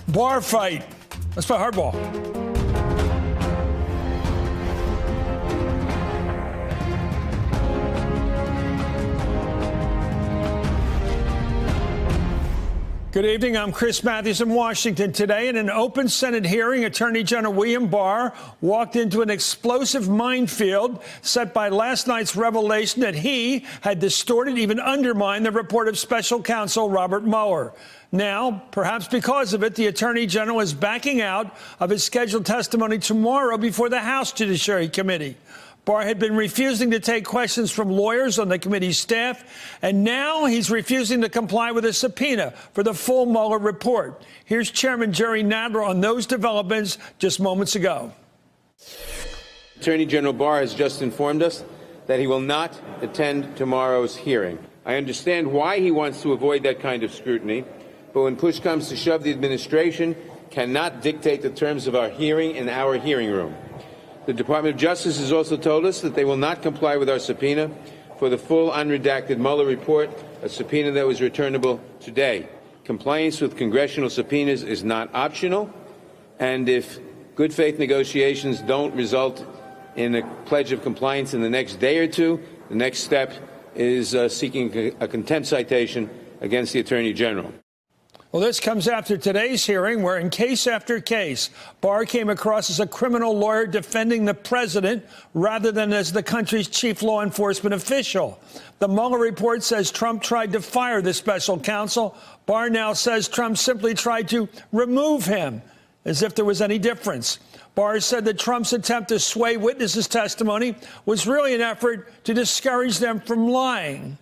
Barr fight. Let's play Hardball. Good evening. I'm Chris Matthews in Washington. Today, in an open Senate hearing, Attorney General William Barr walked into an explosive minefield set by last night's revelation that he had distorted, even undermined, the report of special counsel Robert Mueller. Now, perhaps because of it, the Attorney General is backing out of his scheduled testimony tomorrow before the House Judiciary Committee. Barr had been refusing to take questions from lawyers on the committee's staff, and now he's refusing to comply with a subpoena for the full Mueller report. Here's Chairman Jerry Nadler on those developments just moments ago. Attorney General Barr has just informed us that he will not attend tomorrow's hearing. I understand why he wants to avoid that kind of scrutiny, but when push comes to shove, the administration cannot dictate the terms of our hearing in our hearing room. The Department of Justice has also told us that they will not comply with our subpoena for the full unredacted Mueller report, a subpoena that was returnable today. Compliance with congressional subpoenas is not optional, and if good faith negotiations don't result in a pledge of compliance in the next day or two, the next step is seeking a contempt citation against the Attorney General. Well, this comes after today's hearing where, in case after case, Barr came across as a criminal lawyer defending the president rather than as the country's chief law enforcement official. The Mueller report says Trump tried to fire the special counsel. Barr now says Trump simply tried to remove him, as if there was any difference. Barr said that Trump's attempt to sway witnesses' testimony was really an effort to discourage them from lying.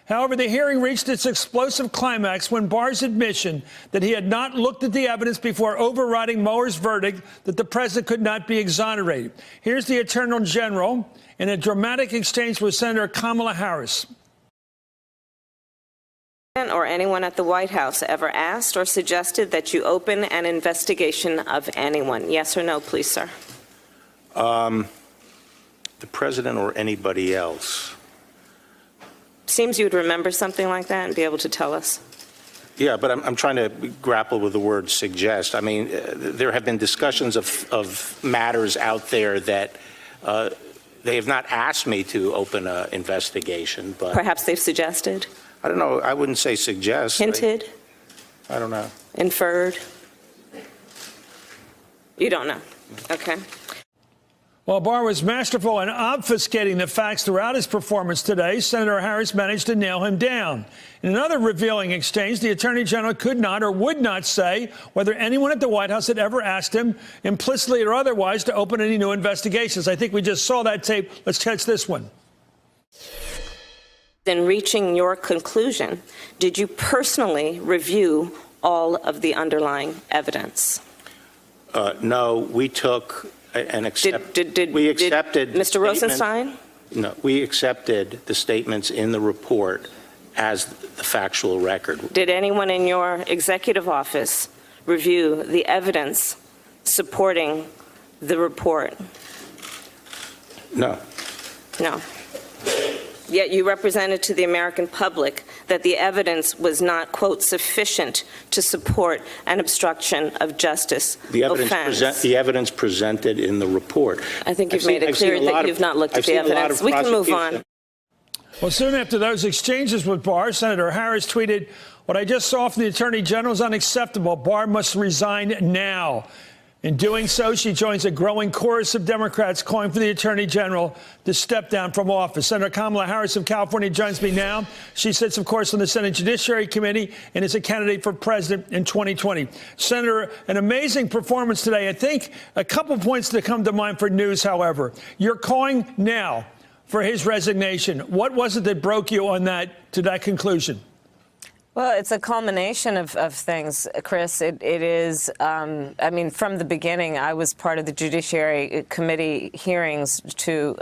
However, the hearing reached its explosive climax when Barr's admission that he had not looked at the evidence before overriding Mueller's verdict that the president could not be exonerated. Here's the Attorney General in a dramatic exchange with Senator Kamala Harris. Or anyone at the White House ever asked or suggested that you open an investigation of anyone? Yes or no, please, sir? The president or anybody else? Seems you would remember something like that and be able to tell us. Yeah, but I'm trying to grapple with the word suggest. I mean, there have been discussions of matters out there that they have not asked me to open an investigation, but Perhaps they've suggested? I don't know. I wouldn't say suggest. Hinted? I don't know. Inferred? You don't know. Okay. While Barr was masterful in obfuscating the facts throughout his performance today, Senator Harris managed to nail him down. In another revealing exchange, the Attorney General could not or would not say whether anyone at the White House had ever asked him, implicitly or otherwise, to open any new investigations. I think we just saw that tape. Let's catch this one. In reaching your conclusion, did you personally review all of the underlying evidence? No, we took and accepted. Did Mr. Rosenstein? No, we accepted the statements in the report as the factual record. Did anyone in your executive office review the evidence supporting the report? No. No. Yet you represented to the American public that the evidence was not, quote, sufficient to support an obstruction of justice offense. The evidence presented in the report. I think you've made it clear that you've not looked at the evidence. We can move on. Well, soon after those exchanges with Barr, Senator Harris tweeted, "What I just saw from the Attorney General is unacceptable. Barr must resign now." In doing so, she joins a growing chorus of Democrats calling for the Attorney General to step down from office. Senator Kamala Harris of California joins me now. She sits, of course, on the Senate Judiciary Committee and is a candidate for president in 2020. Senator, an amazing performance today. I think a couple points that come to mind for news, however. You're calling now for his resignation. What was it that broke you on to that conclusion? Well, it's a culmination of things, Chris. It is, I mean, from the beginning, I was part of the Judiciary Committee hearings to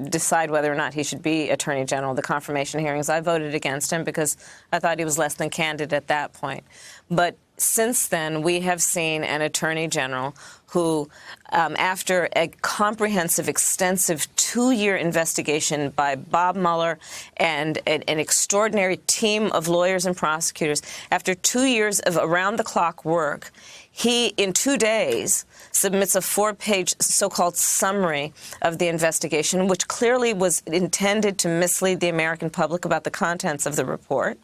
decide whether or not he should be Attorney General, the confirmation hearings. I voted against him because I thought he was less than candid at that point. But since then, we have seen an attorney general who, after a comprehensive, extensive 2-year investigation by Bob Mueller and an extraordinary team of lawyers and prosecutors, after 2 years of around-the-clock work, he, in 2 days, submits a 4-page so-called summary of the investigation, which clearly was intended to mislead the American public about the contents of the report.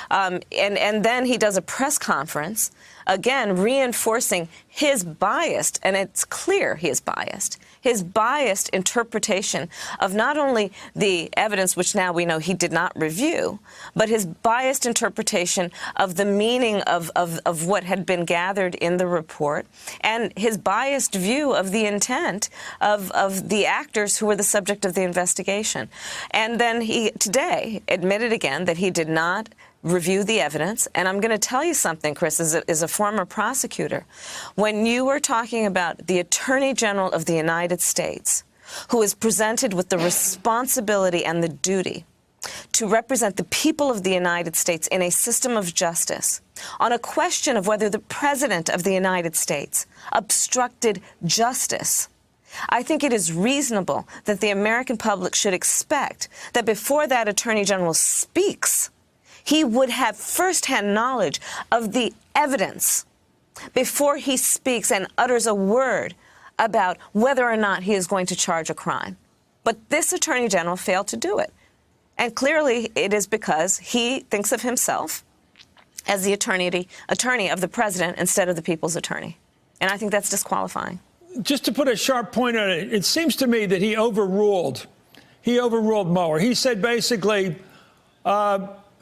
And then he does a press conference, again, reinforcing his biased, and it's clear he is biased, his biased interpretation of not only the evidence, which now we know he did not review, but his biased interpretation of the meaning of what had been gathered in the report, and his biased view of the intent of the actors who were the subject of the investigation. And then he today admitted again that he did not review the evidence. And I'm going to tell you something, Chris, as a former prosecutor. When you are talking about the Attorney General of the United States, who is presented with the responsibility and the duty to represent the people of the United States in a system of justice, on a question of whether the President of the United States obstructed justice, I think it is reasonable that the American public should expect that before that Attorney General speaks, he would have firsthand knowledge of the evidence before he speaks and utters a word about whether or not he is going to charge a crime. But this Attorney General failed to do it. And clearly it is because he thinks of himself as the attorney of the president instead of the people's attorney. And I think that's disqualifying. Just to put a sharp point on it, it seems to me that he overruled Mueller. He said basically,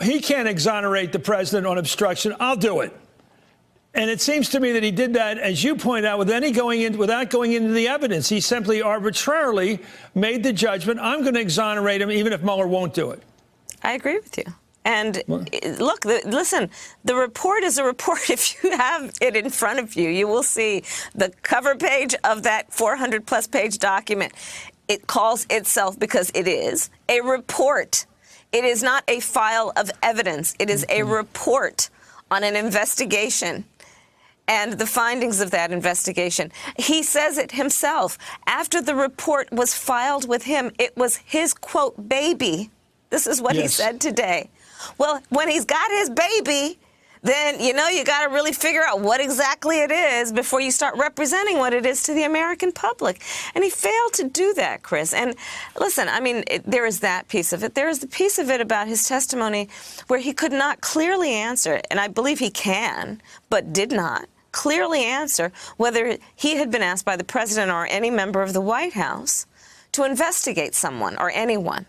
he can't exonerate the president on obstruction. I'll do it. And it seems to me that he did that, as you point out, without going into the evidence. He simply arbitrarily made the judgment, I'm going to exonerate him even if Mueller won't do it. I agree with you. And look, listen, the report is a report. If you have it in front of you, you will see the cover page of that 400-plus page document. It calls itself, because it is, a report. It is not a file of evidence. It is a report on an investigation and the findings of that investigation. He says it himself. After the report was filed with him, it was his, quote, baby. This is what he said today. Well, when he's got his baby, then, you know, you got to really figure out what exactly it is before you start representing what it is to the American public. And he failed to do that, Chris. And listen, I mean, there is that piece of it. There is the piece of it about his testimony where he could not clearly answer, and I believe he can, but did not clearly answer whether he had been asked by the president or any member of the White House to investigate someone or anyone.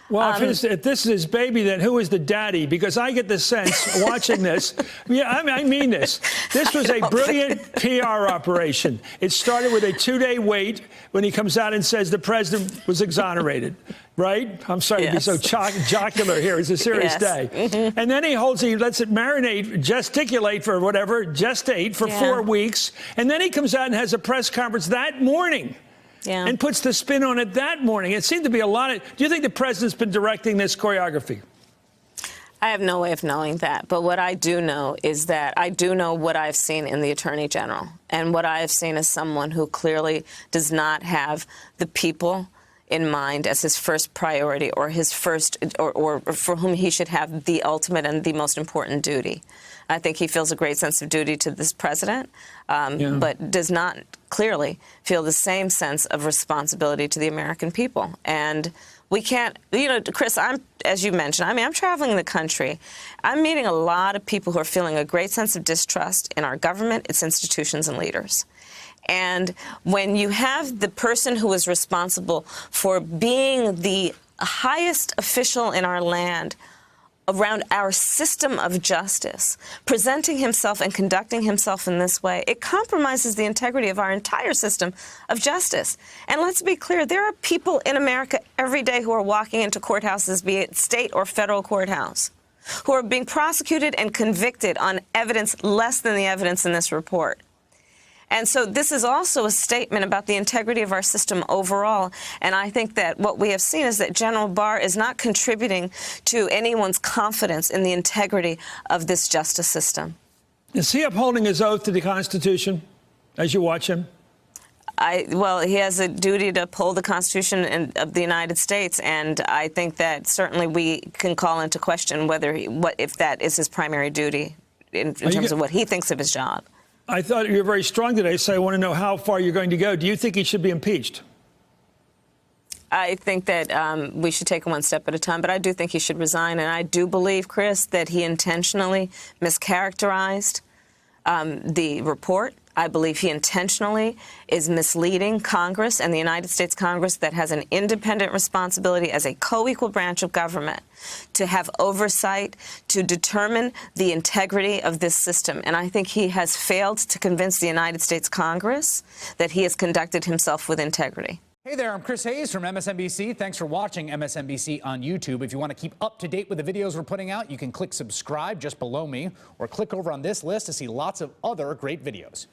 Well, if this is his baby, then who is the daddy? Because I get the sense watching this. Yeah, I mean this. This was a brilliant PR operation. It started with a 2-day wait when he comes out and says the president was exonerated. Right? I'm sorry to be so jocular here. It's a serious day. And then he lets it marinate, gesticulate for whatever, gestate for 4 weeks. And then he comes out and has a press conference that morning. And puts the spin on it that morning. It seemed to be a lot of... Do you think the president's been directing this choreography? I have no way of knowing that. But what I do know is that I do know what I've seen in the Attorney General. And what I have seen is someone who clearly does not have the people in mind as his first priority or his first, or for whom he should have the ultimate and the most important duty. I think he feels a great sense of duty to this president, but does not clearly feel the same sense of responsibility to the American people. And we can't, you know, Chris, as you mentioned, I'm traveling the country. I'm meeting a lot of people who are feeling a great sense of distrust in our government, its institutions, and leaders. And when you have the person who is responsible for being the highest official in our land around our system of justice, presenting himself and conducting himself in this way, it compromises the integrity of our entire system of justice. And let's be clear, there are people in America every day who are walking into courthouses, be it state or federal courthouse, who are being prosecuted and convicted on evidence less than the evidence in this report. And so this is also a statement about the integrity of our system overall. And I think that what we have seen is that General Barr is not contributing to anyone's confidence in the integrity of this justice system. Is he upholding his oath to the Constitution as you watch him? Well, he has a duty to uphold the Constitution of the United States, and I think that certainly we can call into question whether if that is his primary duty in terms of what he thinks of his job. I thought you were very strong today, so I want to know how far you're going to go. Do you think he should be impeached? I think that we should take it one step at a time, but I do think he should resign, and I do believe, Chris, that he intentionally mischaracterized the report. I believe he intentionally is misleading Congress and the United States Congress that has an independent responsibility as a co-equal branch of government to have oversight, to determine the integrity of this system. And I think he has failed to convince the United States Congress that he has conducted himself with integrity. Hey there, I'm Chris Hayes from MSNBC. Thanks for watching MSNBC on YouTube. If you want to keep up to date with the videos we're putting out, you can click subscribe just below me or click over on this list to see lots of other great videos.